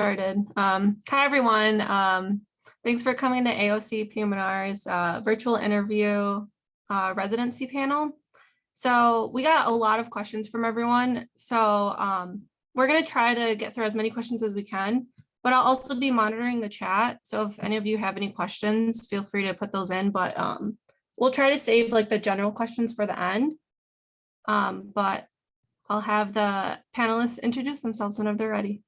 Started. Hi, everyone. Thanks for coming to AOC P&R's virtual interview residency panel. So we got a lot of questions from everyone. So we're going to try to get through as many questions as we can, but I'll also be monitoring the chat. So if any of you have any questions, feel free to put those in, but we'll try to save like the general questions for the end. But I'll have the panelists introduce themselves whenever they're ready.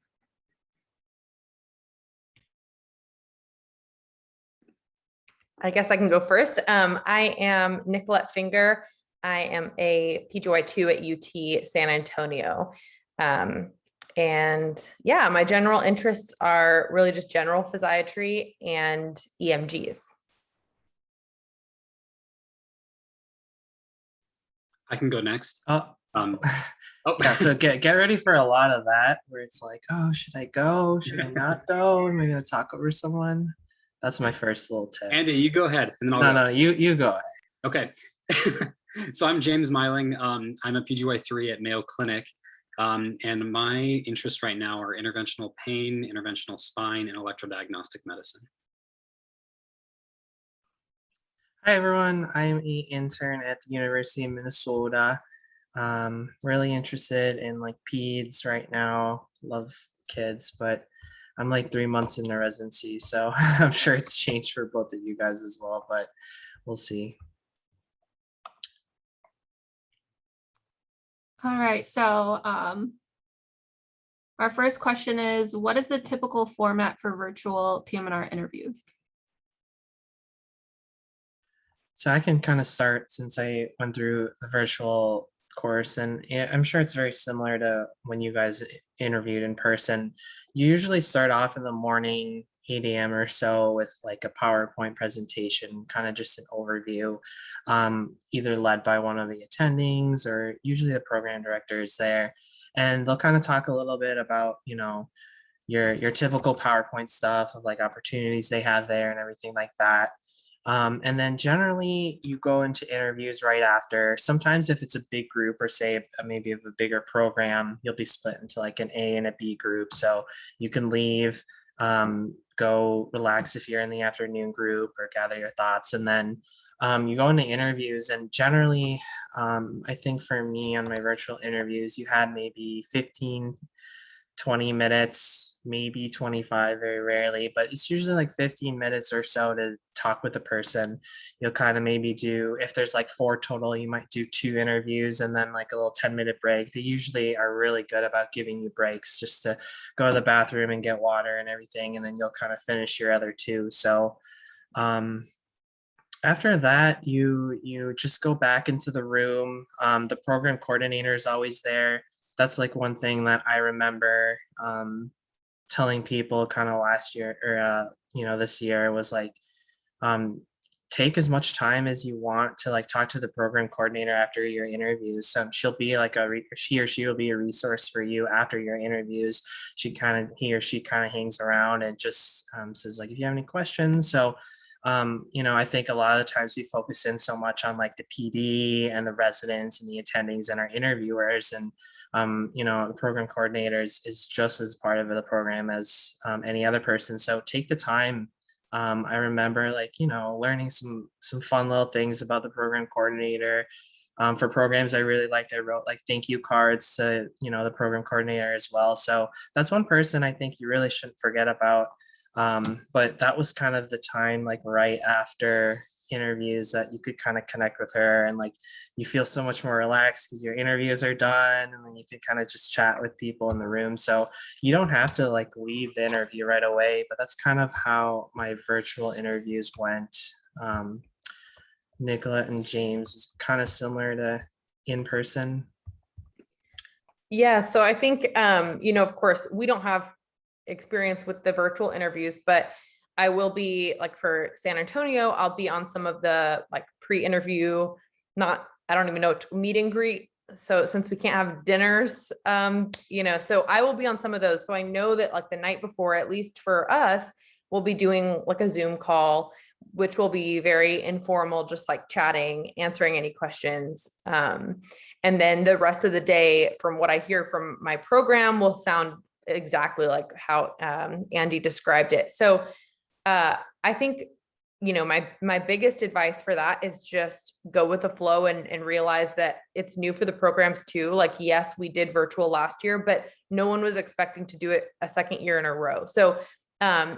I guess I can go first. I am Nicolette Finger. I am a PGY2 at UT San Antonio. And yeah, my general interests are really just general physiatry and EMGs. I can go next. Yeah, so get ready for a lot of that where it's like, oh, should I go? Should I not go? Am I going to talk over someone? That's my first little tip. Andy, you go ahead. And then I'll No, you go ahead. Okay. So I'm James Myling. I'm a PGY3 at Mayo Clinic. And my interests right now are interventional pain, interventional spine, and electrodiagnostic medicine. Hi, everyone. I'm an intern at the University of Minnesota. Really interested in like peds right now. Love kids, but I'm like 3 months into residency, so I'm sure it's changed for both of you guys as well, but we'll see. All right, so our first question is, what is the typical format for virtual PM&R interviews? So I can kind of start since I went through the virtual course, and I'm sure it's very similar to when you guys interviewed in person. You usually start off in the morning, 8 a.m. or so, with like a PowerPoint presentation, kind of just an overview, either led by one of the attendings or usually the program director is there. And they'll kind of talk a little bit about, you know, your typical PowerPoint stuff of like opportunities they have there and everything like that. And then generally you go into interviews right after. Sometimes if it's a big group or say maybe of a bigger program, you'll be split into like an A and a B group. So you can leave, go relax if you're in the afternoon group or gather your thoughts. And then you go into interviews, and generally, I think for me on my virtual interviews, you had maybe 15, 20 minutes, maybe 25, very rarely, but it's usually like 15 minutes or so to talk with the person. You'll kind of maybe do, if there's like 4 total, you might do 2 interviews and then like a little 10-minute break. They usually are really good about giving you breaks just to go to the bathroom and get water and everything, and then you'll kind of finish your other 2. So after that, you just go back into the room. The program coordinator is always there. That's like one thing that I remember telling people kind of last year or this year was like, take as much time as you want to like talk to the program coordinator after your interviews. She'll be like he or she will be a resource for you after your interviews. He or she kind of hangs around and just says like, if you have any questions. So I think a lot of the times we focus in so much on like the PD and the residents and the attendings and our interviewers, and the program coordinator is just as part of the program as any other person. So take the time. I remember learning some fun little things about the program coordinator. For programs I really liked, I wrote like thank you cards to, the program coordinator as well. So that's one person I think you really shouldn't forget about. But that was kind of the time like right after interviews that you could kind of connect with her, and like you feel so much more relaxed because your interviews are done, and then you can kind of just chat with people in the room. So you don't have to like leave the interview right away, but that's kind of how my virtual interviews went. Nicolette and James is kind of similar to in person. Yeah, so I think of course we don't have experience with the virtual interviews, but I will be like for San Antonio, I'll be on some of the like pre-interview, I don't even know, meet and greet. So since we can't have dinners, so I will be on some of those. So I know that like the night before, at least for us, we'll be doing like a Zoom call, which will be very informal, just like chatting, answering any questions. And then the rest of the day, from what I hear from my program, will sound exactly like how Andy described it. So I think, you know, my biggest advice for that is just go with the flow and realize that it's new for the programs too. Like, yes, we did virtual last year, but no one was expecting to do it a second year in a row. So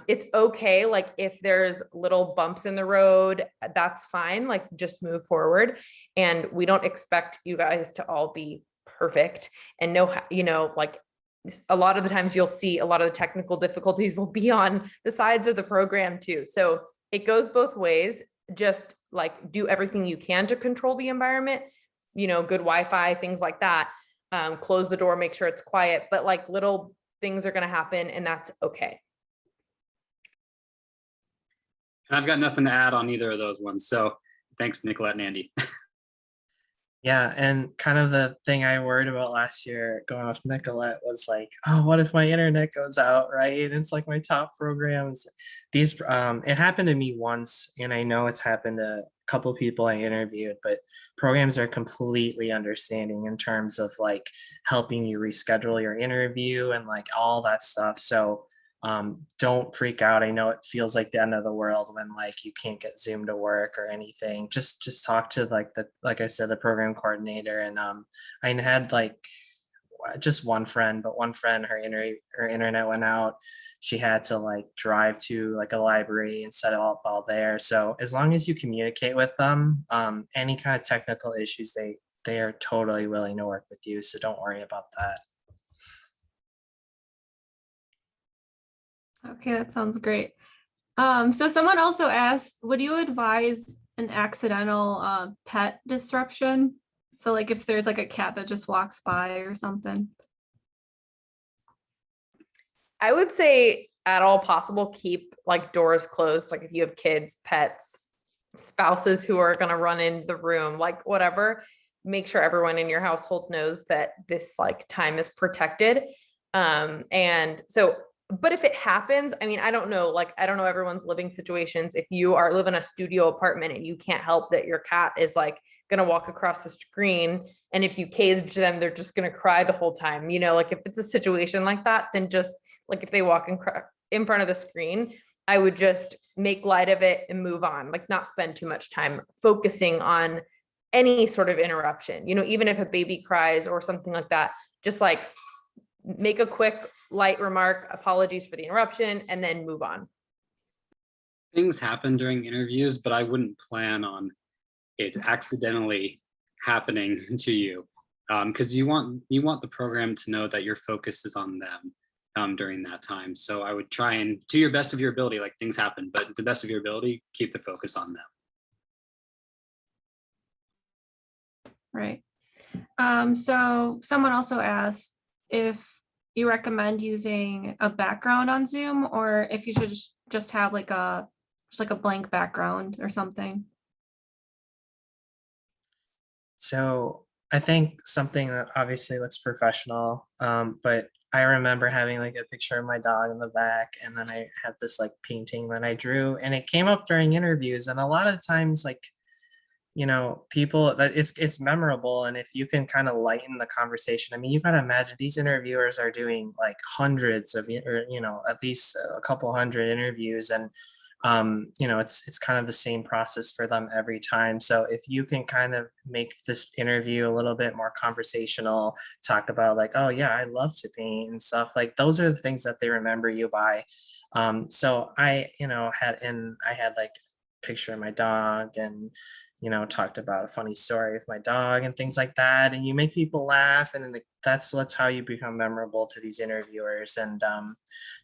it's okay. Like if there's little bumps in the road, that's fine. Like just move forward. And we don't expect you guys to all be perfect and know, you know, like a lot of the times you'll see a lot of the technical difficulties will be on the sides of the program too. So it goes both ways. Just like do everything you can to control the environment, you know, good Wi-Fi, things like that. Close the door, make sure it's quiet, but like little things are going to happen and that's okay. And I've got nothing to add on either of those ones. So thanks, Nicolette and Andy. Yeah, and kind of the thing I worried about last year going off Nicolette was like, oh, what if my internet goes out, right? And it's like my top programs. These it happened to me once, and I know it's happened to a couple people I interviewed, but programs are completely understanding in terms of like helping you reschedule your interview and like all that stuff. So don't freak out. I know it feels like the end of the world when like you can't get Zoom to work or anything. Just talk to like I said, the program coordinator. And I had like just one friend, but one friend, her internet went out. She had to like drive to like a library and set it up all there. So as long as you communicate with them, any kind of technical issues, they are totally willing to work with you. So don't worry about that. Okay, that sounds great. So someone also asked, would you advise an accidental pet disruption? So like if there's like a cat that just walks by or something. I would say at all possible, keep like doors closed. Like if you have kids, pets, spouses who are going to run in the room, like whatever, make sure everyone in your household knows that this like time is protected. And so, but if it happens, I mean, I don't know, like, I don't know everyone's living situations. If you are live in a studio apartment and you can't help that your cat is like going to walk across the screen. And if you cage them, they're just going to cry the whole time, you know, like if it's a situation like that, then just like if they walk in front of the screen, I would just make light of it and move on, like not spend too much time focusing on any sort of interruption, you know, even if a baby cries or something like that, just like make a quick light remark, apologies for the interruption, and then move on. Things happen during interviews, but I wouldn't plan on it accidentally happening to you, because you want the program to know that your focus is on them during that time. So I would try and do your best of your ability, like things happen, but the best of your ability, keep the focus on them. Right. So someone also asked if you recommend using a background on Zoom or if you should just have like a blank background or something. So I think something that obviously looks professional, but I remember having like a picture of my dog in the back, and then I had this like painting that I drew, and it came up during interviews. And a lot of times, like, you know, people that it's memorable, and if you can kind of lighten the conversation, I mean, you got to imagine these interviewers are doing like hundreds of, or you know, at least a couple hundred interviews, and you know, it's kind of the same process for them every time. So if you can kind of make this interview a little bit more conversational, talk about like, oh yeah, I love to paint and stuff, like those are the things that they remember you by. So I, you know, I had like a picture of my dog, and you know, talked about a funny story with my dog and things like that, and you make people laugh, and that's how you become memorable to these interviewers. And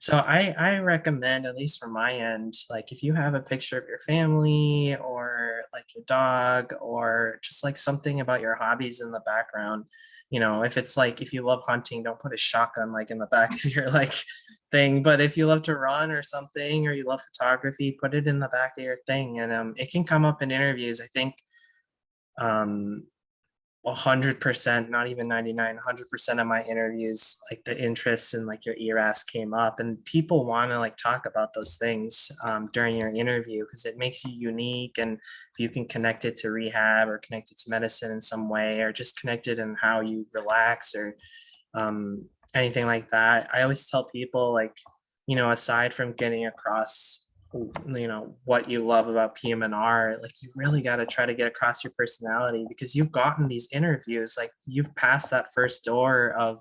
so I recommend, at least from my end, like if you have a picture of your family or like your dog or just like something about your hobbies in the background, you know, if it's like if you love hunting, don't put a shotgun like in the back of your like thing, but if you love to run or something, or you love photography, put it in the back of your thing. And it can come up in interviews. I think 100%, not even 99, 100% of my interviews, like the interests and like your ERAS came up, and people want to like talk about those things during your interview because it makes you unique. And if you can connect it to rehab or connect it to medicine in some way, or just connect it in how you relax, or anything like that. I always tell people, like, aside from getting across, what you love about PM&R, like, you really got to try to get across your personality, because you've gotten these interviews, like, you've passed that first door of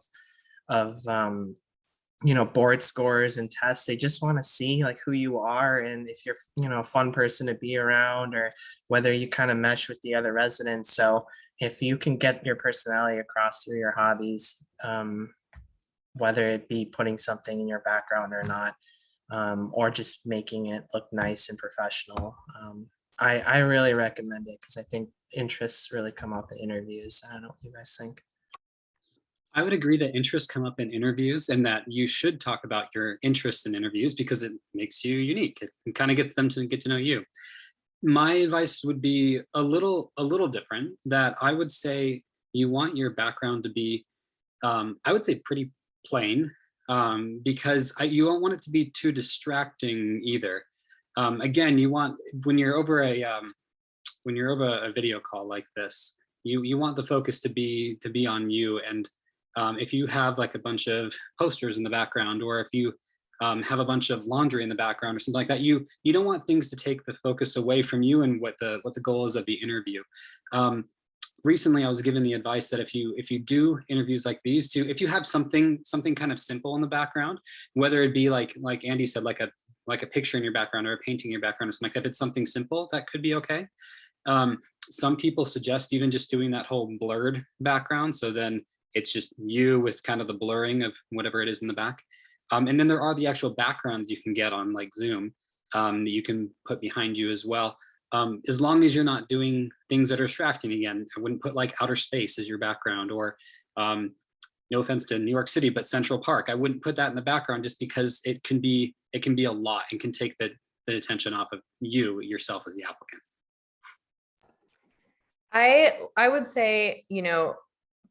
board scores and tests. They just want to see, like, who you are, and if you're a fun person to be around, or whether you kind of mesh with the other residents. So if you can get your personality across through your hobbies, whether it be putting something in your background or not, or just making it look nice and professional, I really recommend it, because I think interests really come up in interviews. I don't know what you guys think. I would agree that interests come up in interviews, and that you should talk about your interests in interviews, because it makes you unique. It kind of gets them to get to know you. My advice would be a little different, that I would say you want your background to be, I would say, pretty plain, because you don't want it to be too distracting either. Again, you want, when you're over a video call like this, you want the focus to be on you. And if you have like a bunch of posters in the background, or if you have a bunch of laundry in the background or something like that, you don't want things to take the focus away from you and what the goal is of the interview. Recently, I was given the advice that if you do interviews like these, if you have something kind of simple in the background, whether it be like Andy said, like a picture in your background, or a painting in your background or something like that, if it's something simple, that could be okay. Some people suggest even just doing that whole blurred background, so then it's just you with kind of the blurring of whatever it is in the back. And then there are the actual backgrounds you can get on like Zoom, that you can put behind you as well. As long as you're not doing things that are distracting. Again, I wouldn't put like outer space as your background, or no offense to New York City, but Central Park. I wouldn't put that in the background, just because it can be a lot and can take the attention off of yourself as the applicant. I would say,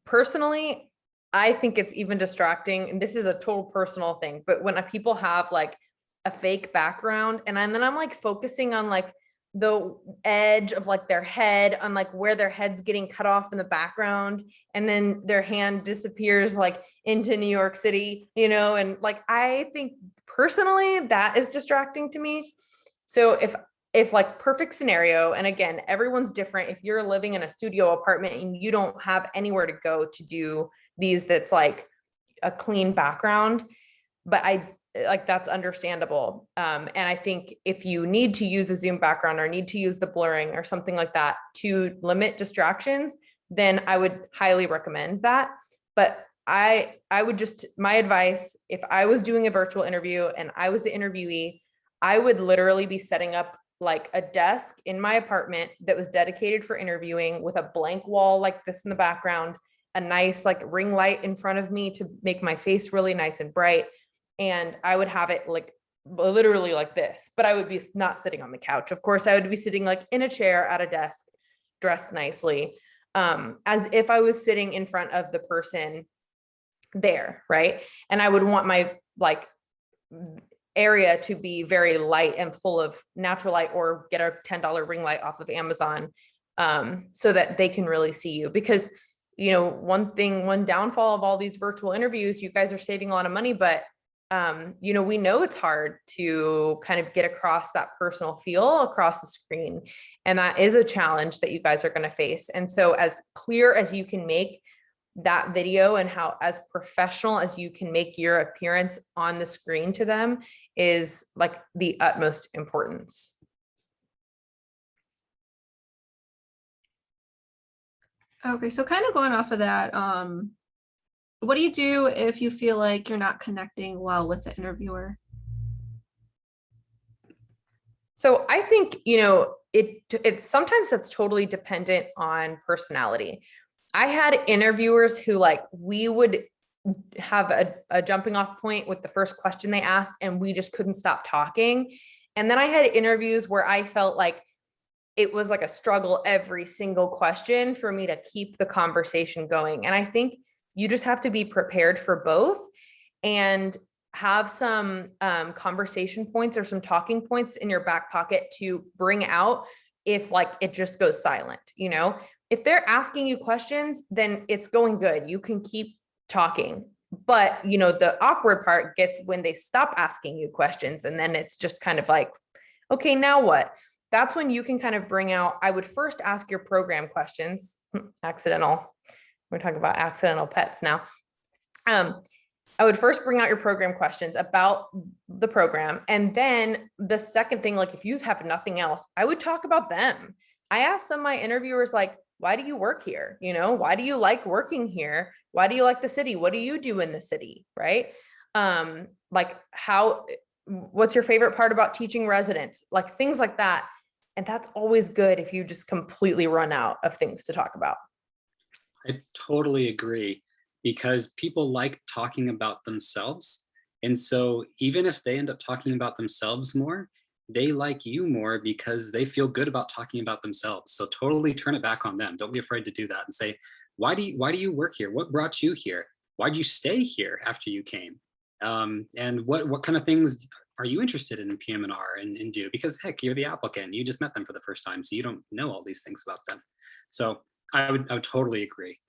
personally, I think it's even distracting, and this is a total personal thing, but when people have like a fake background, and then I'm like focusing on like the edge of like their head, on like where their head's getting cut off in the background, and then their hand disappears like into New York City, and like, I think personally that is distracting to me. So if like, perfect scenario, and again, everyone's different. If you're living in a studio apartment and you don't have anywhere to go to do these, that's like a clean background, but that's understandable. And I think if you need to use a Zoom background, or need to use the blurring or something like that to limit distractions, then I would highly recommend that. But I would just, my advice, if I was doing a virtual interview and I was the interviewee, I would literally be setting up like a desk in my apartment that was dedicated for interviewing, with a blank wall like this in the background, a nice like ring light in front of me to make my face really nice and bright. And I would have it like literally like this, but I would be not sitting on the couch. Of course, I would be sitting like in a chair at a desk, dressed nicely, as if I was sitting in front of the person there, right? And I would want my like area to be very light and full of natural light, or get a $10 ring light off of Amazon, so that they can really see you. Because one downfall of all these virtual interviews, you guys are saving a lot of money, but we know it's hard to kind of get across that personal feel across the screen, and that is a challenge that you guys are going to face. And so as clear as you can make that video, and how as professional as you can make your appearance on the screen to them, is like the utmost importance. Okay, so kind of going off of that, what do you do if you feel like you're not connecting well with the interviewer? So I think, it's sometimes that's totally dependent on personality. I had interviewers who like, we would have a jumping off point with the first question they asked, and we just couldn't stop talking. And then I had interviews where I felt like it was like a struggle every single question for me to keep the conversation going. And I think you just have to be prepared for both, and have some conversation points or some talking points in your back pocket to bring out if like it just goes silent. If they're asking you questions, then it's going good. You can keep talking. But, you know, the awkward part gets when they stop asking you questions, and then it's just kind of like, okay, now what? That's when you can kind of bring out, I would first ask your program questions, accidental. We're talking about accidental pets now. I would first bring out your program questions about the program. And then the second thing, like if you have nothing else, I would talk about them. I asked some of my interviewers, like, why do you work here? You know, why do you like working here? Why do you like the city? What do you do in the city? Right? Like what's your favorite part about teaching residents? Like things like that. And that's always good if you just completely run out of things to talk about. I totally agree, because people like talking about themselves. And so even if they end up talking about themselves more, they like you more because they feel good about talking about themselves. So totally turn it back on them. Don't be afraid to do that and say, why do you work here? What brought you here? Why'd you stay here after you came? And what kind of things are you interested in PM&R and do? Because heck, you're the applicant. You just met them for the first time, so you don't know all these things about them. So I would totally agree.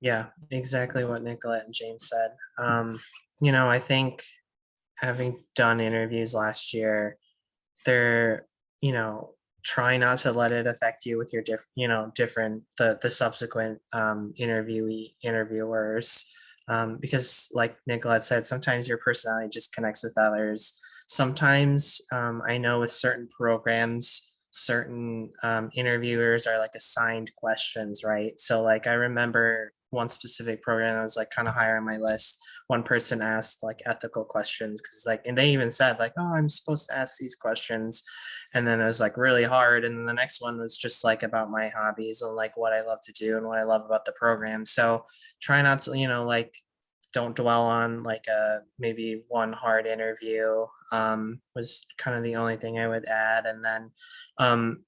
Yeah, exactly what Nicolette and James said. You know, I think having done interviews last year, they're, you know, try not to let it affect you with your different the subsequent interviewers. Because like Nicolette said, sometimes your personality just connects with others. Sometimes I know with certain programs, certain interviewers are like assigned questions, right? So like I remember one specific program that was like kind of higher on my list. One person asked like ethical questions because like, and they even said like, oh, I'm supposed to ask these questions. And then it was like really hard. And then the next one was just like about my hobbies and like what I love to do and what I love about the program. So try not to, you know, like don't dwell on like maybe one hard interview was kind of the only thing I would add. And then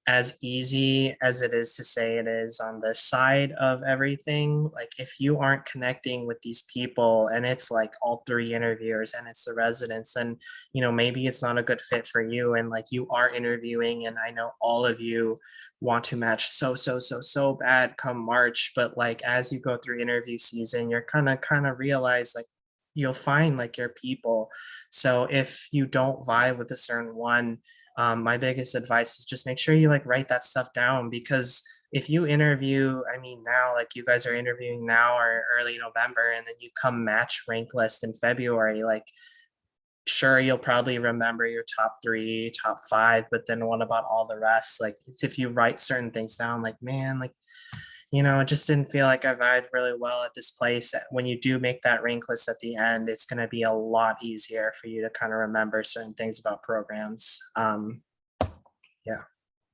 as easy as it is to say it is on this side of everything, like if you aren't connecting with these people and it's like all three interviewers and it's the residents, then you know maybe it's not a good fit for you. And like you are interviewing, and I know all of you want to match so bad come March, but like as you go through interview season, you're kind of realize like you'll find like your people. So if you don't vibe with a certain one, my biggest advice is just make sure you like write that stuff down, because if you interview, I mean now like you guys are interviewing now or early November, and then you come match rank list in February, like sure you'll probably remember your top 3, top 5, but then what about all the rest? Like if you write certain things down, like man, like you know, it just didn't feel like I vibed really well at this place. When you do make that rank list at the end, it's going to be a lot easier for you to kind of remember certain things about programs. Yeah.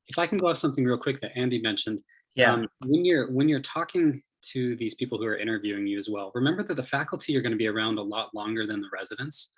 If I can go off something real quick that Andy mentioned, Yeah. when you're talking to these people who are interviewing you as well, remember that the faculty are going to be around a lot longer than the residents.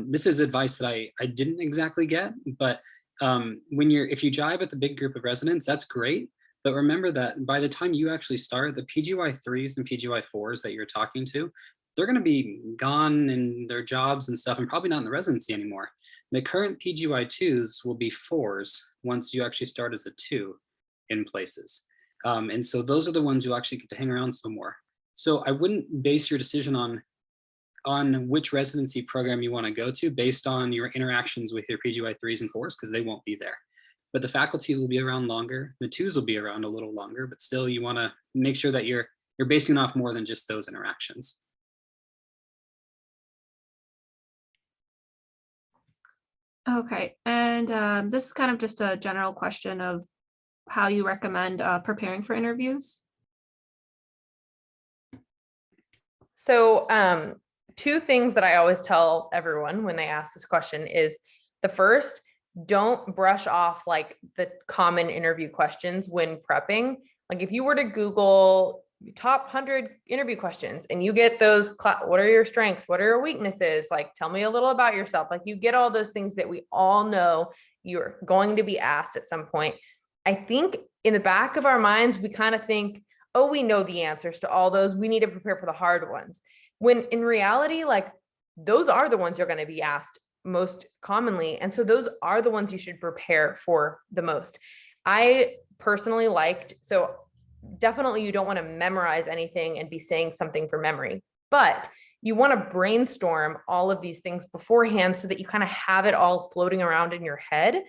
This is advice that I didn't exactly get, but if you jive with the big group of residents, that's great. But remember that by the time you actually start, the PGY 3s and PGY 4s that you're talking to, they're going to be gone in their jobs and stuff, and probably not in the residency anymore. The current PGY 2s will be 4s once you actually start as a 2 in places. And so those are the ones you'll actually get to hang around some more. So I wouldn't base your decision on which residency program you want to go to based on your interactions with your PGY 3s and 4s, because they won't be there. But the faculty will be around longer. The 2s will be around a little longer, but still you want to make sure that you're basing off more than just those interactions. Okay, and this is kind of just a general question of how you recommend preparing for interviews. So 2 things that I always tell everyone when they ask this question is the first, don't brush off like the common interview questions when prepping. Like if you were to Google top 100 interview questions and you get those, what are your strengths? What are your weaknesses? Like, tell me a little about yourself. Like you get all those things that we all know you're going to be asked at some point. I think in the back of our minds, we kind of think, oh, we know the answers to all those. We need to prepare for the hard ones. When in reality, like those are the ones you're going to be asked most commonly. And so those are the ones you should prepare for the most. I personally liked, so definitely you don't want to memorize anything and be saying something for memory, but you want to brainstorm all of these things beforehand so that you kind of have it all floating around in your head.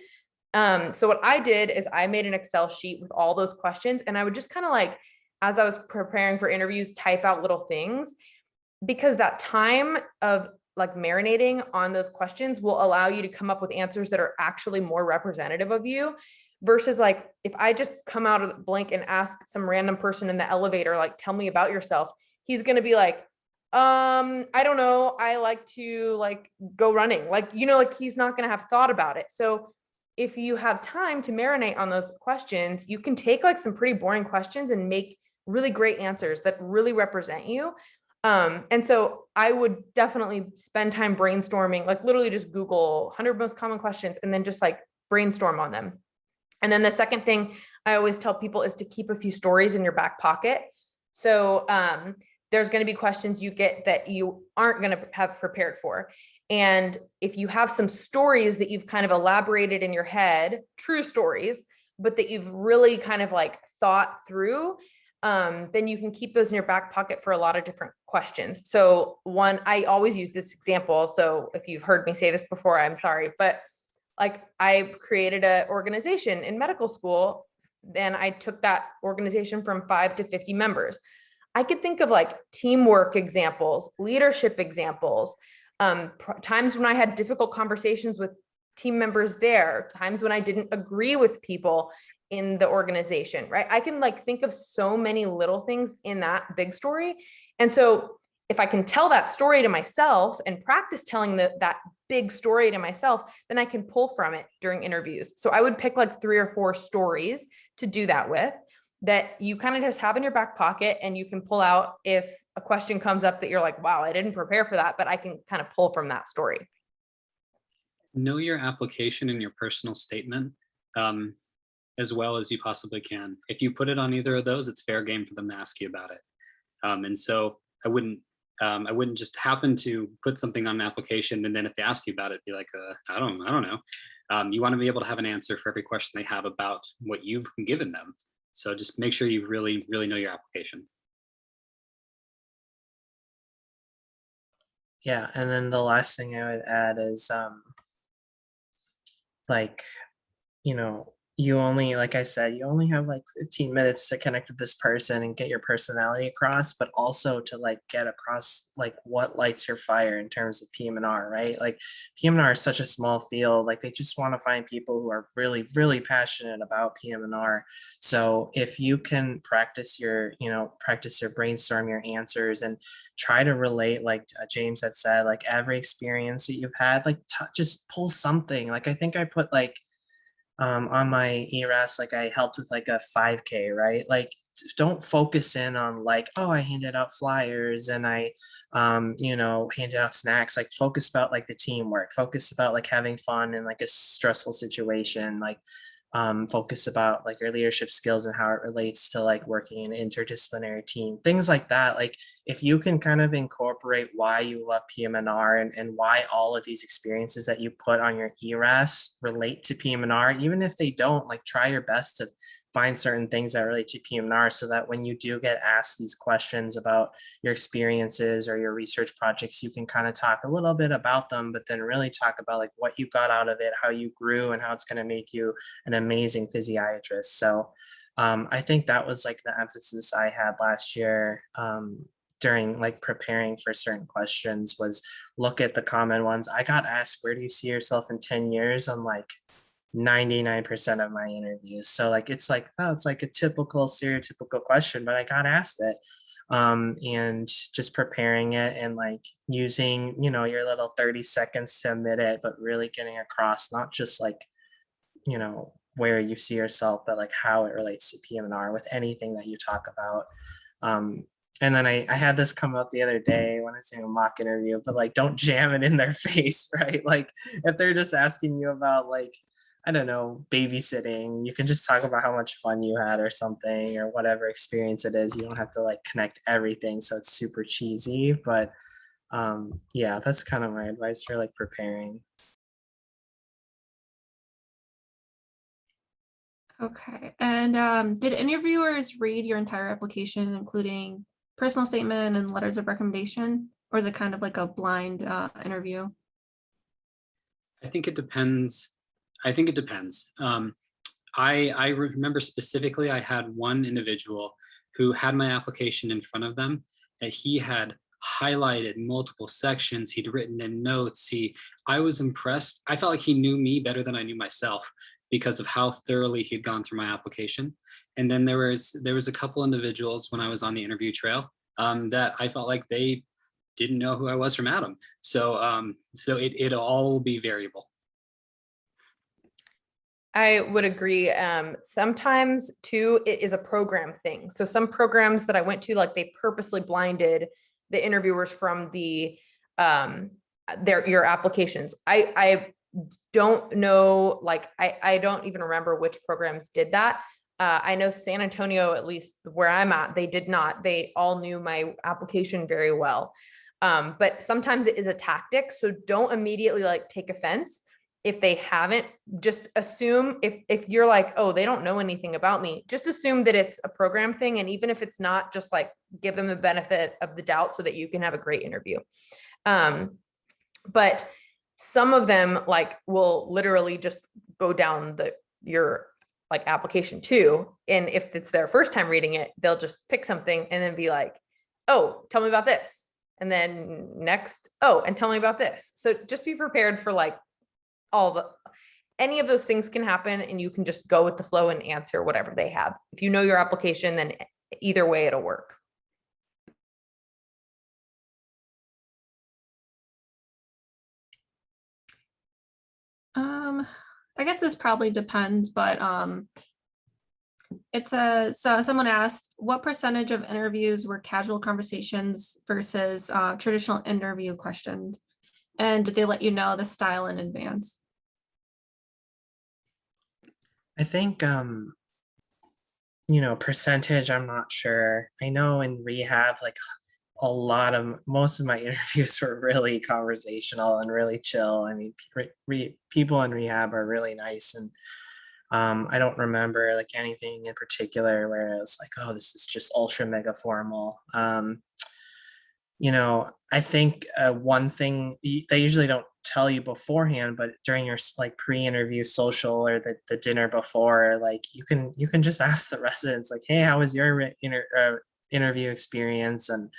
So what I did is I made an Excel sheet with all those questions, and I would just kind of like, as I was preparing for interviews, type out little things, because that time of like marinating on those questions will allow you to come up with answers that are actually more representative of you, versus like, if I just come out of the blank and ask some random person in the elevator, like, tell me about yourself, he's going to be like, I don't know, I like to like go running, like, you know, like he's not going to have thought about it. So if you have time to marinate on those questions, you can take like some pretty boring questions and make really great answers that really represent you. And so I would definitely spend time brainstorming, like literally just Google 100 most common questions and then just like brainstorm on them. And then the second thing I always tell people is to keep a few stories in your back pocket. So there's going to be questions you get that you aren't going to have prepared for. And if you have some stories that you've kind of elaborated in your head, true stories, but that you've really kind of like thought through, then you can keep those in your back pocket for a lot of different questions. So one, I always use this example. So if you've heard me say this before, I'm sorry, but like I created an organization in medical school, and I took that organization from 5 to 50 members. I could think of like teamwork examples, leadership examples, times when I had difficult conversations with team members there, times when I didn't agree with people in the organization, right? I can like think of so many little things in that big story. And so if I can tell that story to myself and practice telling that big story to myself, then I can pull from it during interviews. So I would pick like 3 or 4 stories to do that with, that you kind of just have in your back pocket, and you can pull out if a question comes up that you're like, wow, I didn't prepare for that, but I can kind of pull from that story. Know your application and your personal statement as well as you possibly can. If you put it on either of those, it's fair game for them to ask you about it. And so I wouldn't just happen to put something on an application and then if they ask you about it, be like, I don't know. You want to be able to have an answer for every question they have about what you've given them. So just make sure you really, really know your application. Yeah, and then the last thing I would add is like, you know, you only, like I said, you only have like 15 minutes to connect with this person and get your personality across, but also to like get across like what lights your fire in terms of PM&R, right? Like PM&R is such a small field, like they just want to find people who are really, really passionate about PM&R. So if you can practice your brainstorm, your answers, and try to relate, like James had said, like every experience that you've had, like just pull something. Like I think I put like, on my ERAS, like I helped with like a 5K, right? Like don't focus in on like, oh, I handed out flyers and I, handed out snacks. Like focus about like the teamwork, focus about like having fun in like a stressful situation, like focus about like your leadership skills and how it relates to like working in an interdisciplinary team, things like that. Like if you can kind of incorporate why you love PM&R and why all of these experiences that you put on your ERAS relate to PM&R, even if they don't, like try your best to find certain things that relate to PM&R so that when you do get asked these questions about your experiences or your research projects, you can kind of talk a little bit about them, but then really talk about like what you got out of it, how you grew, and how it's going to make you an amazing physiatrist. So I think that was like the emphasis I had last year during like preparing for certain questions, was look at the common ones. I got asked, where do you see yourself in 10 years? On like 99% of my interviews. So like it's like, oh, it's like a typical stereotypical question, but I got asked it. And just preparing it and like using, your little 30 seconds to admit it, but really getting across not just like, where you see yourself, but like how it relates to PM&R with anything that you talk about. And then I had this come up the other day when I was doing a mock interview, but like don't jam it in their face, right? Like if they're just asking you about like, I don't know, babysitting, you can just talk about how much fun you had or something, or whatever experience it is. You don't have to like connect everything so it's super cheesy, but yeah, that's kind of my advice for like preparing. Okay. And did interviewers read your entire application, including personal statement and letters of recommendation? Or is it kind of like a blind interview? I think it depends. I think it depends. I remember specifically, I had one individual who had my application in front of them, and he had highlighted multiple sections. He'd written in notes. I was impressed. I felt like he knew me better than I knew myself because of how thoroughly he'd gone through my application. And then there was a couple individuals when I was on the interview trail that I felt like they didn't know who I was from Adam. So it all will be variable. I would agree. Sometimes too, it is a program thing. So some programs that I went to, like they purposely blinded the interviewers from the your applications. I don't know, like I don't even remember which programs did that. I know San Antonio, at least where I'm at, they did not. They all knew my application very well. But sometimes it is a tactic. So don't immediately like take offense if they haven't. Just assume if you're like, oh, they don't know anything about me, just assume that it's a program thing. And even if it's not, just like give them the benefit of the doubt so that you can have a great interview. But some of them like will literally just go down your like application too. And if it's their first time reading it, they'll just pick something and then be like, oh, tell me about this. And then next, oh, and tell me about this. So just be prepared for like any of those things can happen, and you can just go with the flow and answer whatever they have. If you know your application, then either way it'll work. I guess this probably depends, but so someone asked, what percentage of interviews were casual conversations versus traditional interview questions? And did they let you know the style in advance? I think percentage, I'm not sure. I know in rehab, like most of my interviews were really conversational and really chill. I mean, people in rehab are really nice, and I don't remember like anything in particular where it was like, oh, this is just ultra mega formal. I think one thing they usually don't tell you beforehand, but during your like pre-interview social or the dinner before, like you can just ask the residents like, hey, how was your interview experience? And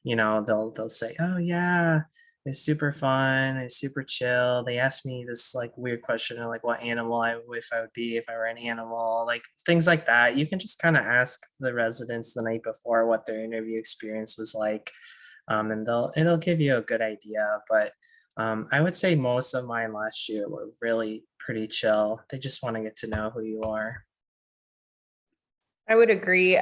they'll say, oh yeah, it's super fun, it's super chill. They asked me this like weird question of like what animal I would be if I were an animal, like things like that. You can just kind of ask the residents the night before what their interview experience was like, and it'll give you a good idea. But I would say most of mine last year were really pretty chill. They just want to get to know who you are. I would agree.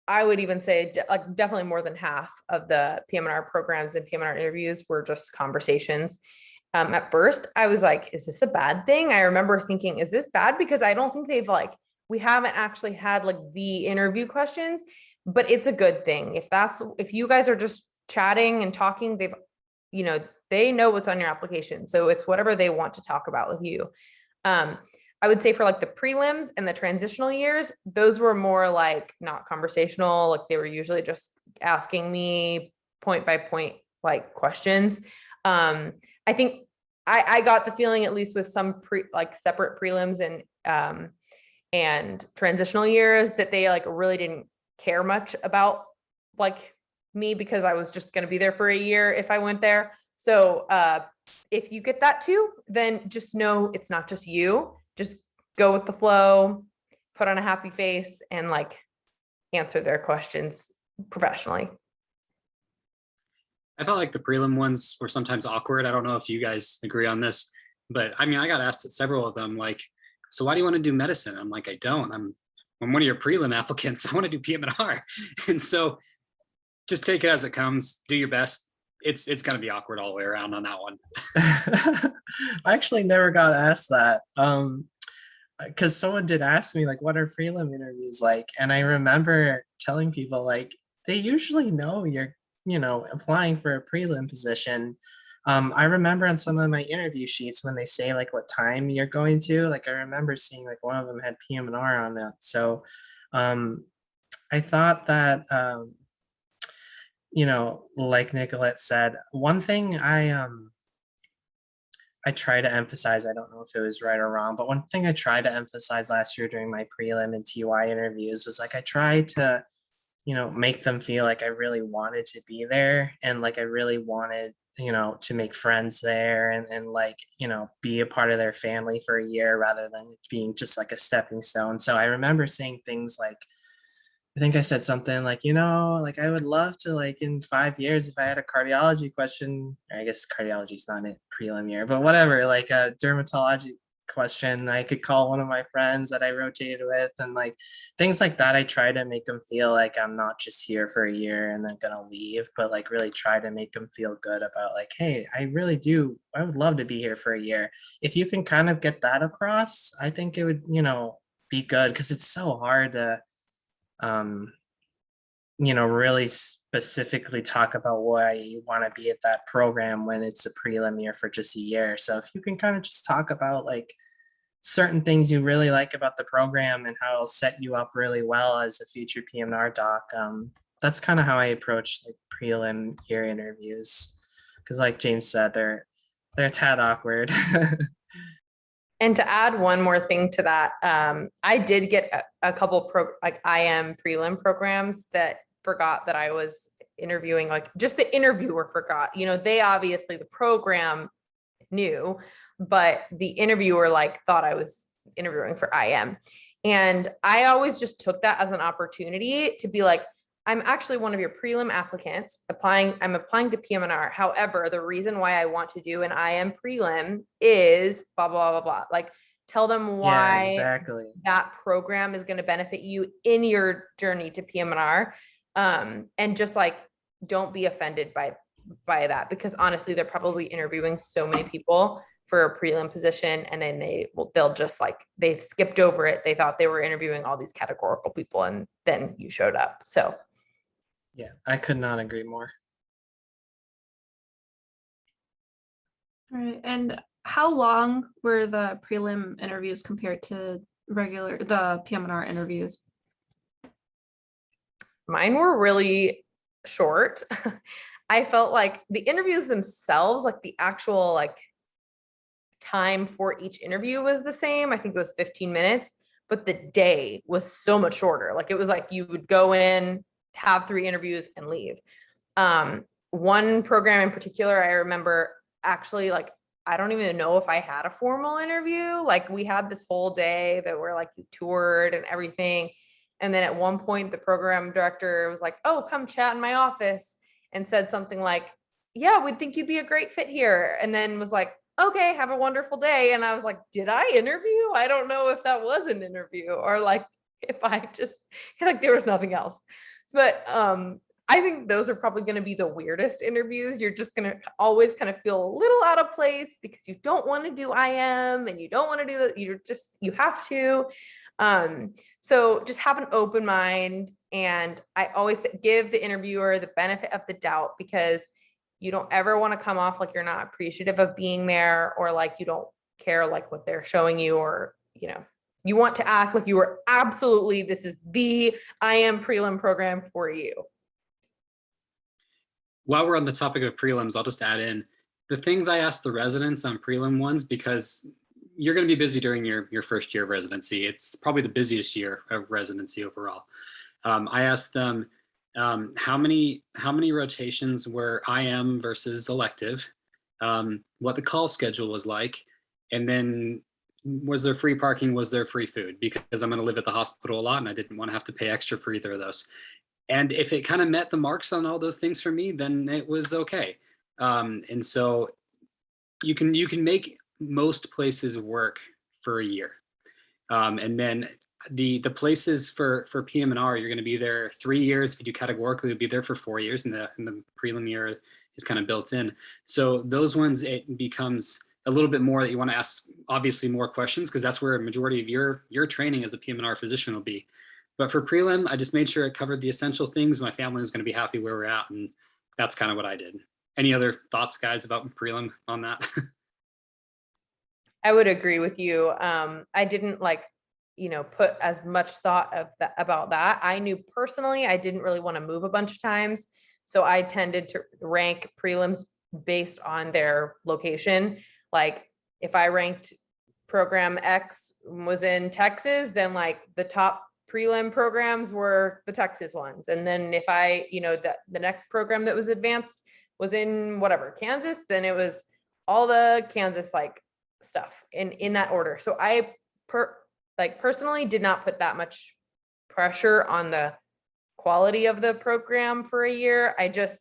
I would even say like definitely more than half of the PM&R programs and PM&R interviews were just conversations. At first I was like, is this a bad thing? I remember thinking, is this bad? Because I don't think we haven't actually had like the interview questions, but it's a good thing. If you guys are just chatting and talking, they know what's on your application. So it's whatever they want to talk about with you. I would say for like the prelims and the transitional years, those were more like not conversational. Like they were usually just asking me point by point, like questions. I think I got the feeling, at least with some separate prelims and transitional years, that they like really didn't care much about like me, because I was just going to be there for a year if I went there. So if you get that too, then just know it's not just you. Just go with the flow, put on a happy face, and like answer their questions professionally. I felt like the prelim ones were sometimes awkward. I don't know if you guys agree on this, but I mean, I got asked at several of them, like, so why do you want to do medicine? I'm like, I don't. I'm one of your prelim applicants. I want to do PM&R. And so just take it as it comes, do your best. It's going to be awkward all the way around on that one. I actually never got asked that. Because someone did ask me like, what are prelim interviews like? And I remember telling people like, they usually know you're applying for a prelim position. I remember on some of my interview sheets when they say like what time you're going to, like I remember seeing like one of them had PM&R on that. So I thought that like Nicolette said, one thing I try to emphasize, I don't know if it was right or wrong, but one thing I tried to emphasize last year during my prelim and TY interviews was like I tried to, make them feel like I really wanted to be there and like I really wanted, to make friends there and like, be a part of their family for a year rather than it being just like a stepping stone. So I remember saying things like, I think I said something like, like I would love to like in 5 years, if I had a cardiology question, or I guess cardiology is not a prelim year, but whatever, like a dermatology question, I could call one of my friends that I rotated with and like things like that. I try to make them feel like I'm not just here for a year and then gonna leave, but like really try to make them feel good about like, hey, I would love to be here for a year. If you can kind of get that across, I think it would, be good because it's so hard to um, really specifically talk about why you want to be at that program when it's a prelim year for just a year. So if you can kind of just talk about like certain things you really like about the program and how it'll set you up really well as a future PM&R doc, that's kind of how I approach like prelim year interviews. Because like James said, they're a tad awkward. And to add one more thing to that, I did get a couple IM prelim programs that forgot that I was interviewing, like just the interviewer forgot, they obviously the program knew, but the interviewer like thought I was interviewing for IM. And I always just took that as an opportunity to be like, I'm actually one of your prelim applicants I'm applying to PM&R. However, the reason why I want to do an IM prelim is blah, blah, blah, blah. Like tell them why exactly. that program is going to benefit you in your journey to PM&R. And just like, don't be offended by that, because honestly, they're probably interviewing so many people for a prelim position. And then they'll just like, they've skipped over it. They thought they were interviewing all these categorical people and then you showed up. So yeah, I could not agree more. All right. And how long were the prelim interviews compared to the PM&R interviews? Mine were really short. I felt like the interviews themselves, like the actual like time for each interview was the same. I think it was 15 minutes, but the day was so much shorter. Like it was like you would go in, have 3 interviews and leave. One program in particular, I remember actually like, I don't even know if I had a formal interview. Like we had this whole day that we're like toured and everything. And then at one point the program director was like, oh, come chat in my office, and said something like, yeah, we'd think you'd be a great fit here. And then was like, okay, have a wonderful day. And I was like, did I interview? I don't know if that was an interview or like, if I just like, there was nothing else. But I think those are probably going to be the weirdest interviews. You're just going to always kind of feel a little out of place because you don't want to do IM and you don't want to do that. You have to. So just have an open mind. And I always give the interviewer the benefit of the doubt, because you don't ever want to come off like you're not appreciative of being there, or like you don't care like what they're showing you, or, you want to act like you are absolutely, this is the IM prelim program for you. While we're on the topic of prelims, I'll just add in the things I asked the residents on prelim ones, because you're going to be busy during your first year of residency. It's probably the busiest year of residency overall. I asked them how many rotations were IM versus elective, what the call schedule was like, and then was there free parking, was there free food, because I'm going to live at the hospital a lot and I didn't want to have to pay extra for either of those. And if it kind of met the marks on all those things for me, then it was okay. And so you can make most places work for a year. And then the places for PM&R, you're going to be there 3 years. If you do categorically, you'll be there for 4 years, and the prelim year is kind of built in. So those ones, it becomes a little bit more that you want to ask, obviously, more questions, because that's where a majority of your training as a PM&R physician will be. But for prelim, I just made sure it covered the essential things. My family was going to be happy where we're at, and that's kind of what I did. Any other thoughts, guys, about prelim on that? I would agree with you. I didn't put as much thought about that. I knew personally I didn't really want to move a bunch of times. So I tended to rank prelims based on their location. Like if I ranked program X was in Texas, then like the top prelim programs were the Texas ones. And then if I, the next program that was advanced was in whatever, Kansas, then it was all the Kansas like stuff in that order. So I personally did not put that much pressure on the quality of the program for a year. I just,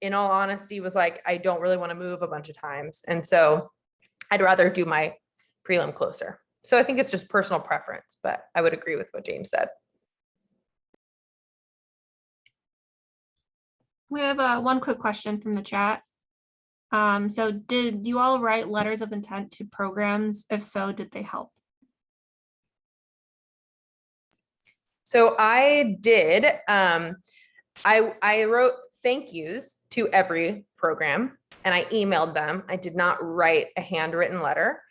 in all honesty, was like, I don't really want to move a bunch of times. And so I'd rather do my prelim closer. So I think it's just personal preference, but I would agree with what James said. We have one quick question from the chat. So did you all write letters of intent to programs? If so, did they help? So I did. I wrote thank yous to every program and I emailed them. I did not write a handwritten letter.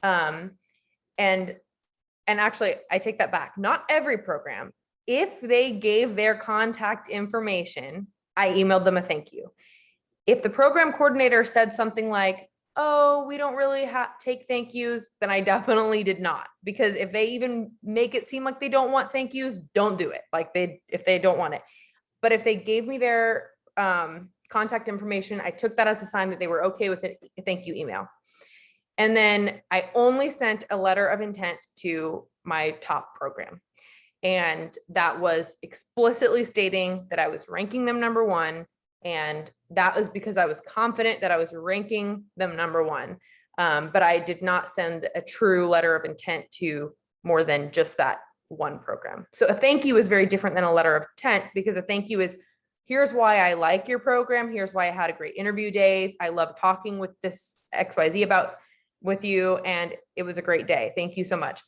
And actually, I take that back. Not every program. If they gave their contact information, I emailed them a thank you. If the program coordinator said something like, oh, we don't really take thank yous, then I definitely did not. Because if they even make it seem like they don't want thank yous, don't do it. Like if they don't want it. But if they gave me their contact information, I took that as a sign that they were okay with it, a thank you email. And then I only sent a letter of intent to my top program. And that was explicitly stating that I was ranking them number one. And that was because I was confident that I was ranking them number one. But I did not send a true letter of intent to more than just that one program. So a thank you is very different than a letter of intent, because a thank you is, here's why I like your program. Here's why I had a great interview day. I love talking with this XYZ with you, and it was a great day. Thank you so much.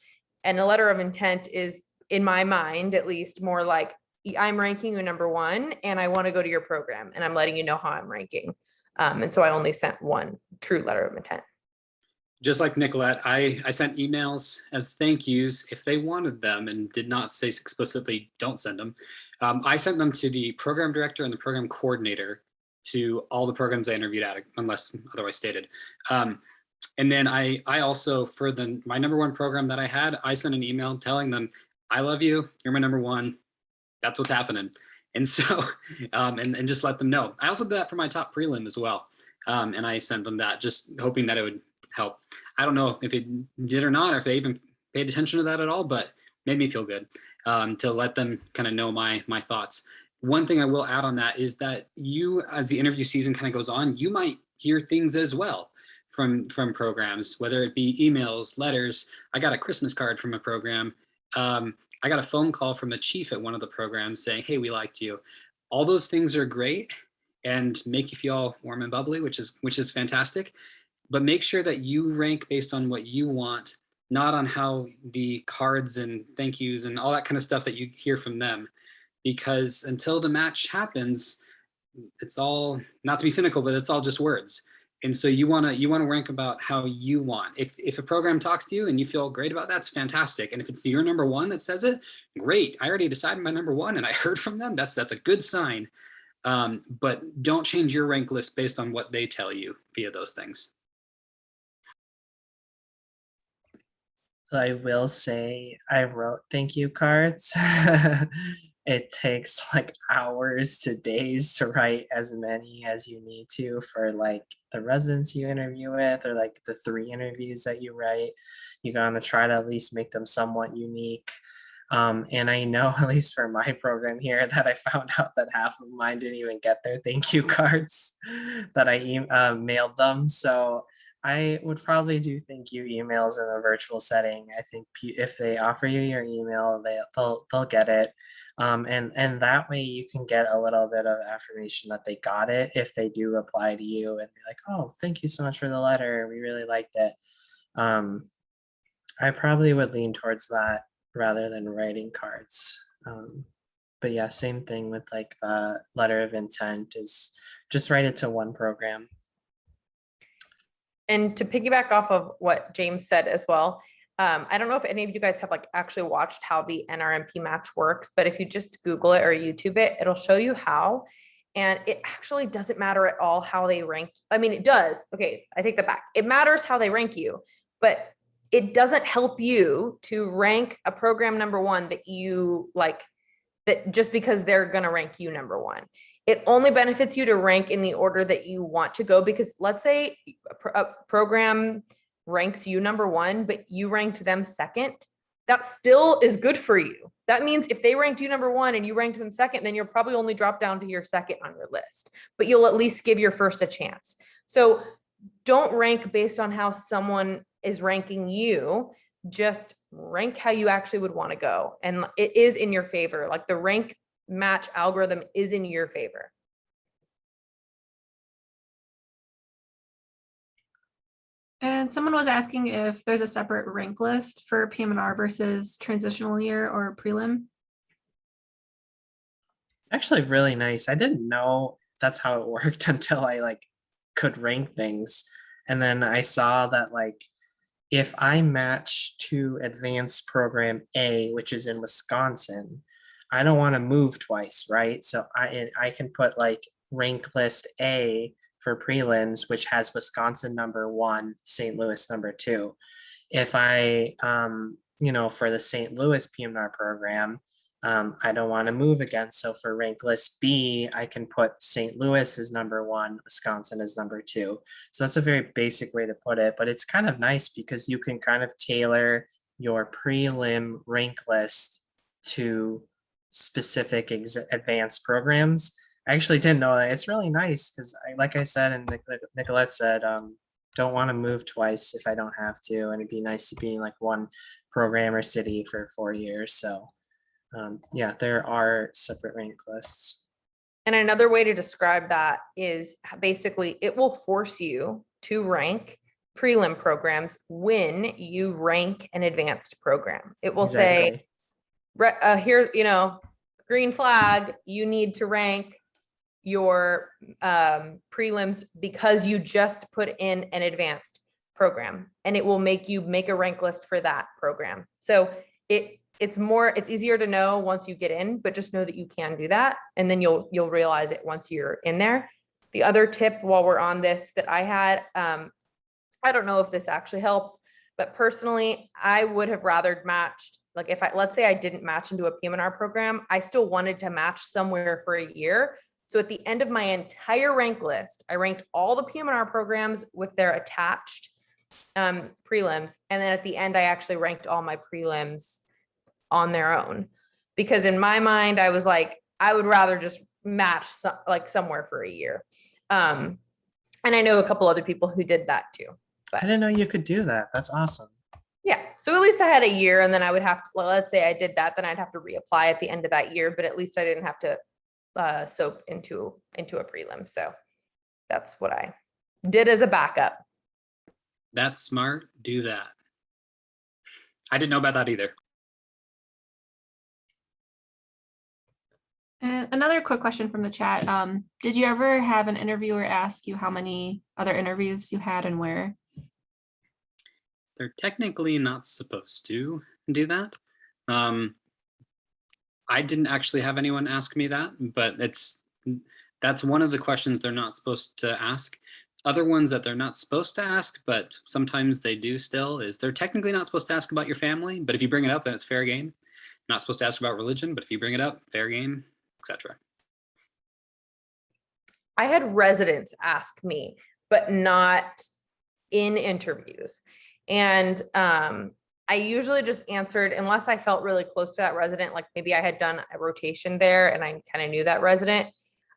And a letter of intent is, in my mind, at least, more like, I'm ranking you number one and I want to go to your program and I'm letting you know how I'm ranking. And so I only sent one true letter of intent. Just like Nicolette, I sent emails as thank yous if they wanted them and did not say explicitly, don't send them. I sent them to the program director and the program coordinator to all the programs I interviewed at, unless otherwise stated. And then I also, for my number one program that I had, I sent an email telling them, I love you, you're my number one, that's what's happening. And so, and just let them know. I also did that for my top prelim as well. And I sent them that, just hoping that it would help. I don't know if it did or not, or if they even paid attention to that at all, but made me feel good to let them kind of know my thoughts. One thing I will add on that is that you, as the interview season kind of goes on, you might hear things as well from programs, whether it be emails, letters. I got a Christmas card from a program. I got a phone call from a chief at one of the programs saying, hey, we liked you. All those things are great and make you feel warm and bubbly, which is fantastic. But make sure that you rank based on what you want, not on how the cards and thank yous and all that kind of stuff that you hear from them. Because until the match happens, it's all, not to be cynical, but it's all just words. And so you want to rank about how you want. If a program talks to you and you feel great about that, it's fantastic. And if it's your number one that says it, great. I already decided my number one and I heard from them. That's a good sign. But don't change your rank list based on what they tell you via those things. I will say I wrote thank you cards. It takes like hours to days to write as many as you need to for like the residents you interview with, or like the 3 interviews that you write. You're gonna try to at least make them somewhat unique. And I know, at least for my program here, that I found out that half of mine didn't even get their thank you cards that I mailed them. So I would probably do thank you emails in a virtual setting. I think if they offer you your email, they'll get it. And that way you can get a little bit of affirmation that they got it if they do reply to you and be like, oh, thank you so much for the letter. We really liked it. I probably would lean towards that rather than writing cards. But yeah, same thing with like letter of intent is just write it to one program. And to piggyback off of what James said as well, I don't know if any of you guys have like actually watched how the NRMP match works, but if you just Google it or YouTube it, it'll show you how. And it actually doesn't matter at all how they rank. I mean, it does. Okay, I take that back. It matters how they rank you, but it doesn't help you to rank a program number one that you like, that just because they're going to rank you number one. It only benefits you to rank in the order that you want to go, because let's say a program ranks you number one, but you ranked them second. That still is good for you. That means if they ranked you number one and you ranked them second, then you'll probably only drop down to your second on your list, but you'll at least give your first a chance. So don't rank based on how someone is ranking you. Just rank how you actually would want to go. And it is in your favor. Like the rank match algorithm is in your favor. And someone was asking if there's a separate rank list for PM&R versus transitional year or prelim. Actually really nice. I didn't know that's how it worked until I like could rank things. And then I saw that like if I match to advanced program A, which is in Wisconsin, I don't want to move twice, right? So I can put like rank list A for prelims, which has Wisconsin number one, St. Louis number two. If I, for the St. Louis PM&R program, I don't want to move again. So for rank list B, I can put St. Louis as number one, Wisconsin as number two. So that's a very basic way to put it, but it's kind of nice because you can kind of tailor your prelim rank list to specific advanced programs. I actually didn't know that. It's really nice because, like I said, and Nicolette said, don't want to move twice if I don't have to, and it'd be nice to be in like one program or city for 4 years. So yeah, there are separate rank lists. And another way to describe that is basically it will force you to rank prelim programs when you rank an advanced program. It will say, here, green flag, you need to rank your prelims because you just put in an advanced program, and it will make you make a rank list for that program. So it's easier to know once you get in, but just know that you can do that. And then you'll realize it once you're in there. The other tip while we're on this that I had, I don't know if this actually helps, but personally, I would have rather matched, like if let's say I didn't match into a PM&R program, I still wanted to match somewhere for a year. So at the end of my entire rank list, I ranked all the PM&R programs with their attached prelims. And then at the end, I actually ranked all my prelims on their own, because in my mind, I was like, I would rather just match somewhere for a year. And I know a couple other people who did that too. But I didn't know you could do that. That's awesome. Yeah. So at least I had a year, and then I would have to, let's say I did that, then I'd have to reapply at the end of that year, but at least I didn't have to soap into a prelim. So that's what I did as a backup. That's smart. Do that. I didn't know about that either. And another quick question from the chat. Did you ever have an interviewer ask you how many other interviews you had and where? They're technically not supposed to do that. I didn't actually have anyone ask me that, but that's one of the questions they're not supposed to ask. Other ones that they're not supposed to ask, but sometimes they do still, is they're technically not supposed to ask about your family, but if you bring it up, then it's fair game. Not supposed to ask about religion, but if you bring it up, fair game, etc. I had residents ask me, but not in interviews. And I usually just answered, unless I felt really close to that resident, like maybe I had done a rotation there and I kind of knew that resident.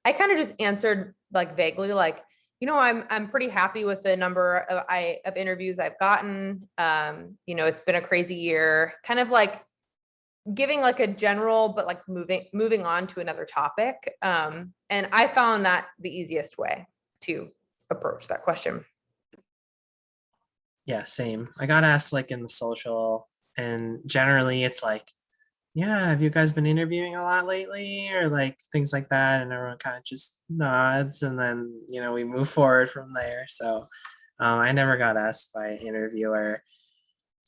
I kind of just answered like vaguely, like, I'm pretty happy with the number of interviews I've gotten. It's been a crazy year, kind of like giving like a general, but like moving on to another topic. And I found that the easiest way to approach that question. Yeah, same. I got asked like in the social, and generally it's like, yeah, have you guys been interviewing a lot lately or like things like that? And everyone kind of just nods and then, we move forward from there. So I never got asked by an interviewer.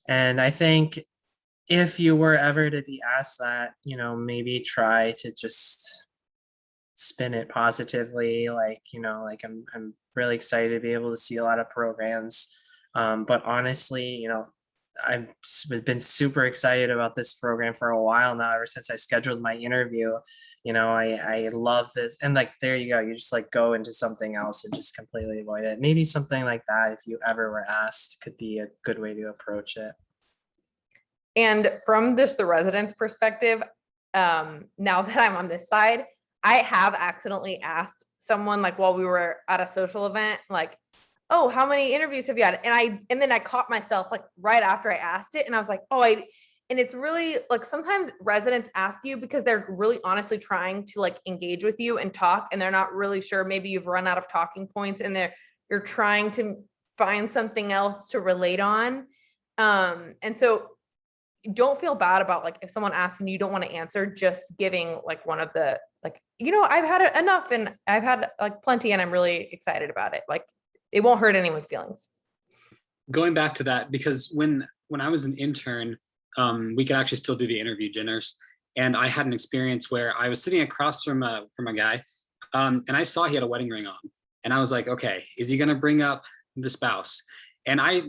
And I think if you were ever to be asked that, maybe try to just spin it positively. Like, like I'm really excited to be able to see a lot of programs. But honestly, been super excited about this program for a while now, ever since I scheduled my interview. I love this. And like, there you go. You just like go into something else and just completely avoid it. Maybe something like that, if you ever were asked, could be a good way to approach it. And from the residents' perspective, now that I'm on this side, I have accidentally asked someone, like, while we were at a social event, like, oh, how many interviews have you had? And then I caught myself like right after I asked it, and I was like, and it's really like sometimes residents ask you because they're really honestly trying to like engage with you and talk, and they're not really sure. Maybe you've run out of talking points and you're trying to find something else to relate on. And so don't feel bad about like if someone asks and you don't want to answer, just giving like one of the like, I've had enough and I've had like plenty and I'm really excited about it. Like it won't hurt anyone's feelings. Going back to that, because when I was an intern, we could actually still do the interview dinners. And I had an experience where I was sitting across from a guy, and I saw he had a wedding ring on. And I was like, okay, is he going to bring up the spouse? And I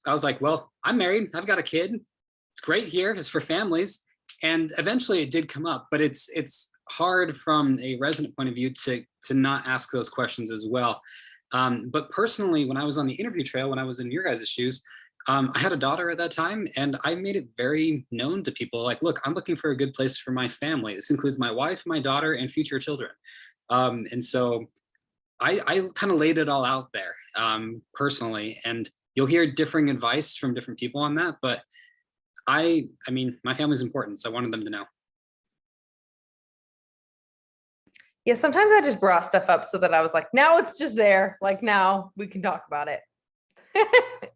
was like, well, I'm married. I've got a kid. It's great here. It's for families. And eventually it did come up, but it's hard from a resident point of view to not ask those questions as well. But personally, when I was on the interview trail, when I was in your guys' shoes, I had a daughter at that time, and I made it very known to people, like, look, I'm looking for a good place for my family. This includes my wife, my daughter, and future children. And so I kind of laid it all out there personally, and you'll hear differing advice from different people on that. But I mean, my family's important, so I wanted them to know. Yeah, sometimes I just brought stuff up so that I was like, now it's just there. Like now we can talk about it.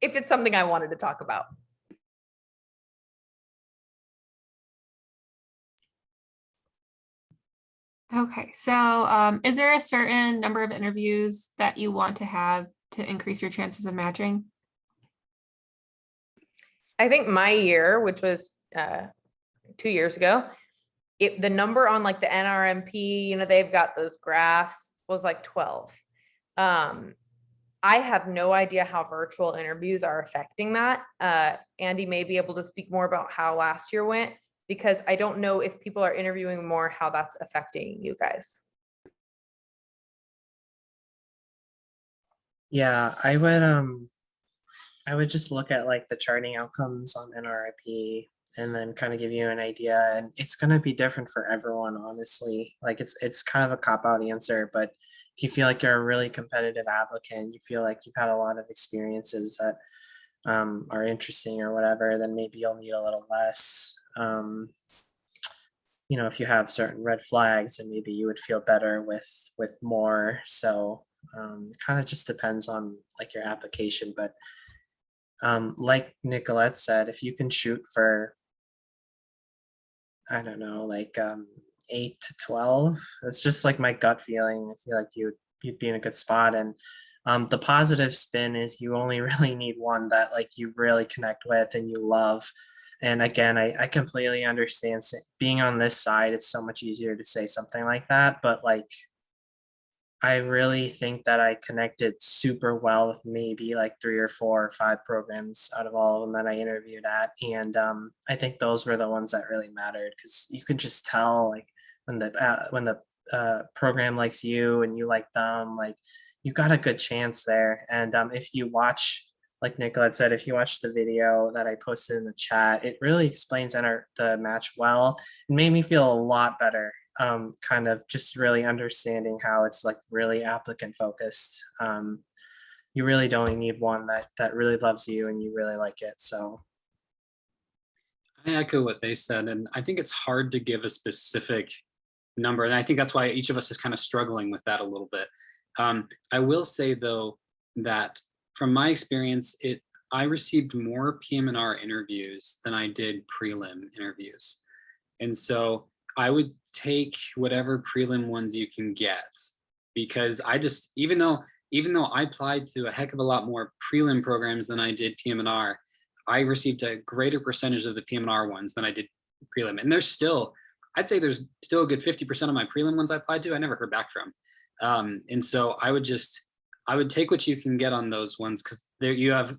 If it's something I wanted to talk about. Okay, so is there a certain number of interviews that you want to have to increase your chances of matching? I think my year, which was 2 years ago, the number on like the NRMP, they've got those graphs, was like 12. I have no idea how virtual interviews are affecting that. Andy may be able to speak more about how last year went, because I don't know if people are interviewing more, how that's affecting you guys. Yeah, I would just look at like the charting outcomes on NRIP and then kind of give you an idea. And it's going to be different for everyone, honestly. Like it's kind of a cop-out answer, but if you feel like you're a really competitive applicant, you feel like you've had a lot of experiences that are interesting or whatever, then maybe you'll need a little less. If you have certain red flags, and maybe you would feel better with more. So it kind of just depends on like your application. But like Nicolette said, if you can shoot for, I don't know, like 8 to 12, it's just like my gut feeling. I feel like you'd be in a good spot. And the positive spin is you only really need one that like you really connect with and you love. And again, I completely understand being on this side, it's so much easier to say something like that. But like, I really think that I connected super well with maybe like 3 or 4 or 5 programs out of all of them that I interviewed at. And I think those were the ones that really mattered, because you can just tell like when the program likes you and you like them, like you got a good chance there. And if you watch, like Nicolette said, if you watch the video that I posted in the chat, it really explains the match well. It made me feel a lot better. Kind of just really understanding how it's like really applicant focused. You really don't need one that really loves you and you really like it. So I echo what they said, and I think it's hard to give a specific number, and I think that's why each of us is kind of struggling with that a little bit. I will say though that from my experience, I received more PM&R interviews than I did prelim interviews. And so I would take whatever prelim ones you can get, because I just, even though I applied to a heck of a lot more prelim programs than I did PM&R, I received a greater percentage of the PM&R ones than I did prelim. And there's still, I'd say there's still a good 50% of my prelim ones I applied to, I never heard back from. And so I would take what you can get on those ones, because there you have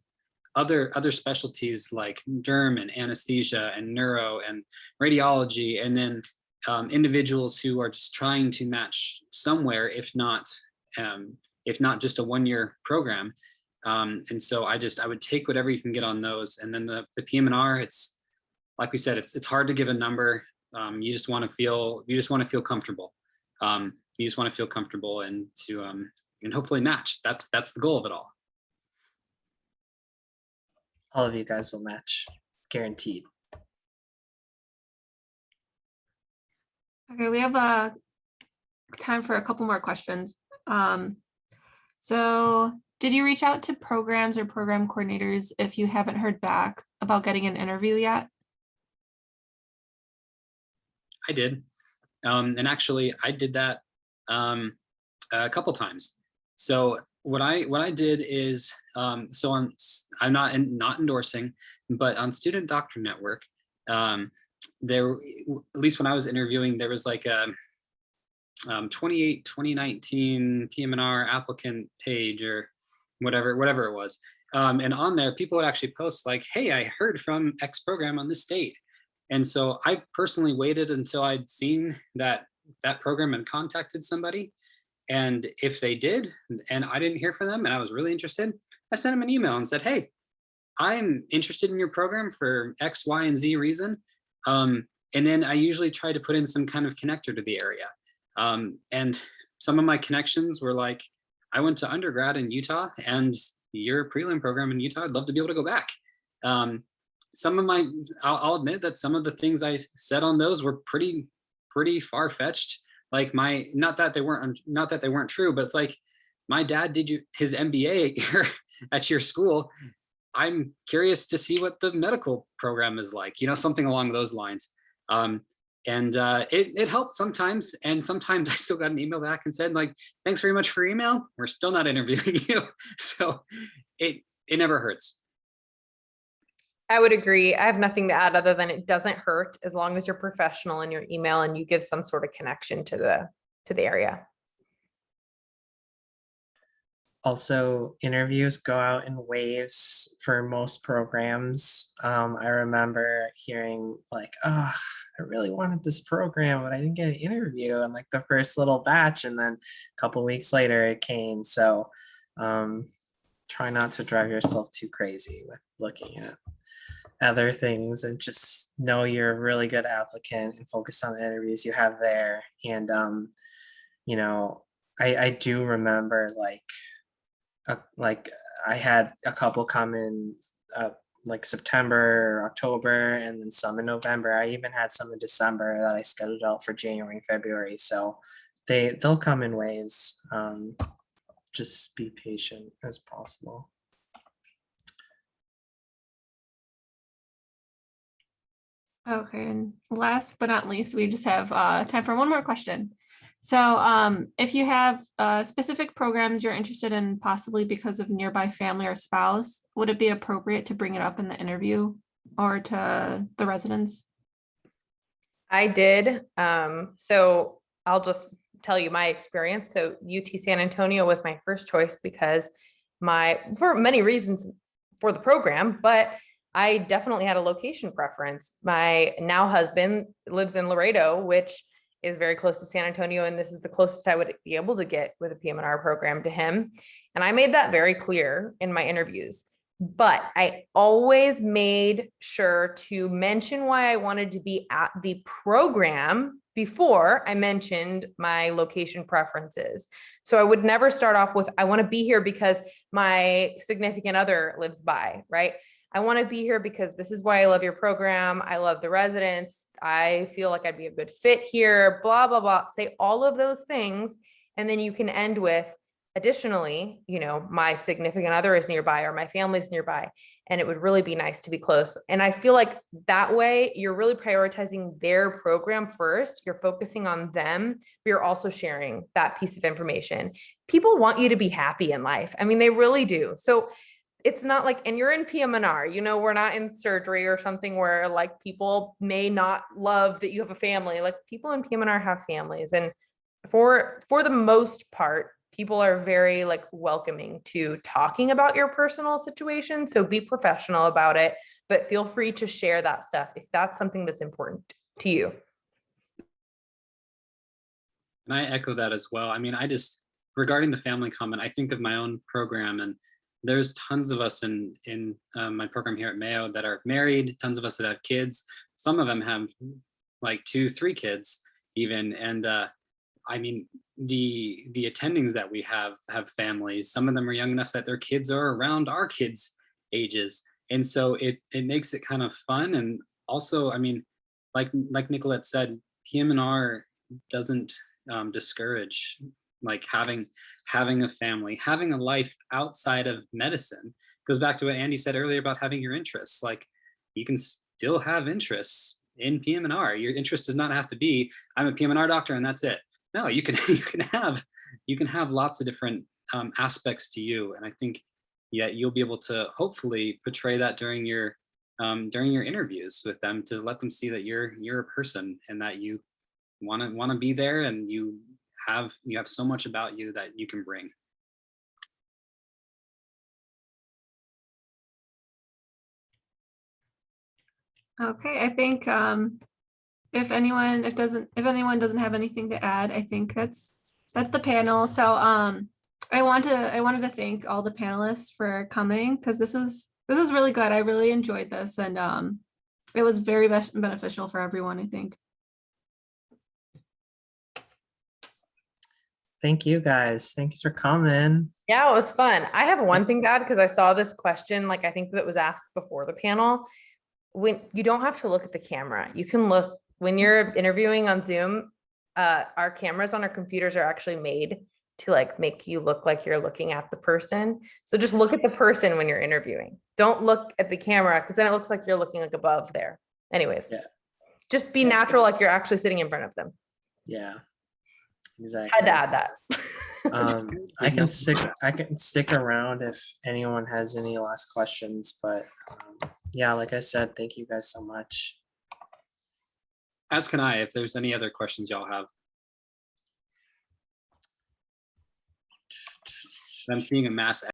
other specialties like derm and anesthesia and neuro and radiology, and then individuals who are just trying to match somewhere, if not just a one-year program. And so I would take whatever you can get on those. And then the PM&R, it's like we said, it's hard to give a number. You just want to feel comfortable. You just want to feel comfortable and to and hopefully match. That's the goal of it all. All of you guys will match, guaranteed. Okay, we have time for a couple more questions. So did you reach out to programs or program coordinators if you haven't heard back about getting an interview yet? I did. And actually I did that a couple times. So what I did is, so I'm not endorsing, but on Student Doctor Network, there, at least when I was interviewing, there was like a 2019 PM&R applicant page or whatever it was. And on there, people would actually post like, hey, I heard from X program on this date. And so I personally waited until I'd seen that program and contacted somebody. And if they did, and I didn't hear from them and I was really interested, I sent them an email and said, hey, I'm interested in your program for X, Y, and Z reason. And then I usually try to put in some kind of connector to the area. And some of my connections were like, I went to undergrad in Utah and your prelim program in Utah, I'd love to be able to go back. Some of my, I'll admit that some of the things I said on those were pretty far-fetched. Like not that they weren't true, but it's like, my dad did his MBA at your school. I'm curious to see what the medical program is like, something along those lines. It helped sometimes. And sometimes I still got an email back and said like, thanks very much for your email. We're still not interviewing you. So it never hurts. I would agree. I have nothing to add other than it doesn't hurt as long as you're professional in your email and you give some sort of connection to the area. Also, interviews go out in waves for most programs. I remember hearing like, oh, I really wanted this program, but I didn't get an interview in like the first little batch. And then a couple weeks later it came. So try not to drive yourself too crazy with looking at other things, and just know you're a really good applicant and focus on the interviews you have there. And I do remember like I had a couple come in like September or October, and then some in November. I even had some in December that I scheduled out for January and February. So they'll come in waves. Just be patient as possible. Okay, and last but not least, we just have time for one more question. So if you have specific programs you're interested in, possibly because of nearby family or spouse, would it be appropriate to bring it up in the interview or to the residents? I did. So I'll just tell you my experience. So UT San Antonio was my first choice because for many reasons for the program, but I definitely had a location preference. My now husband lives in Laredo, which is very close to San Antonio. And this is the closest I would be able to get with a PM&R program to him. And I made that very clear in my interviews, but I always made sure to mention why I wanted to be at the program before I mentioned my location preferences. So I would never start off with, I want to be here because my significant other lives by, right? I want to be here because this is why I love your program. I love the residents. I feel like I'd be a good fit here, blah, blah, blah. Say all of those things. And then you can end with, additionally, my significant other is nearby or my family's nearby, and it would really be nice to be close. And I feel like that way you're really prioritizing their program first. You're focusing on them, but you're also sharing that piece of information. People want you to be happy in life. I mean, they really do. So it's not like, and you're in PM&R, we're not in surgery or something where like people may not love that you have a family. Like people in PM&R have families. And for the most part, people are very like welcoming to talking about your personal situation. So be professional about it, but feel free to share that stuff if that's something that's important to you. And I echo that as well. I mean, regarding the family comment, I think of my own program, and there's tons of us in my program here at Mayo that are married, tons of us that have kids. Some of them have like 2-3 kids even. And I mean, the attendings that we have families. Some of them are young enough that their kids are around our kids' ages. And so it makes it kind of fun. And also, I mean, like Nicolette said, PM&R doesn't discourage like having a family, having a life outside of medicine. Goes back to what Andy said earlier about having your interests. Like you can still have interests in PM&R. Your interest does not have to be, I'm a PM&R doctor and that's it. No, you can have lots of different aspects to you. And I think, yeah, you'll be able to hopefully portray that during your interviews with them, to let them see that you're a person and that you want to be there, and you have so much about you that you can bring. Okay, I think if anyone doesn't have anything to add, I think that's the panel. So I wanted to thank all the panelists for coming, because this was really good. I really enjoyed this, and it was very beneficial for everyone, I think. Thank you guys. Thanks for coming. Yeah, it was fun. I have one thing to add, because I saw this question, like I think that was asked before the panel. When you don't have to look at the camera, you can look when you're interviewing on Zoom. Our cameras on our computers are actually made to like make you look like you're looking at the person. So just look at the person when you're interviewing. Don't look at the camera, because then it looks like you're looking like above there. Anyways, Yeah. Just be natural, like you're actually sitting in front of them. Yeah, exactly. Had to add that. I can stick around if anyone has any last questions, but yeah, like I said, thank you guys so much. As can I, if there's any other questions y'all have. I'm seeing a mass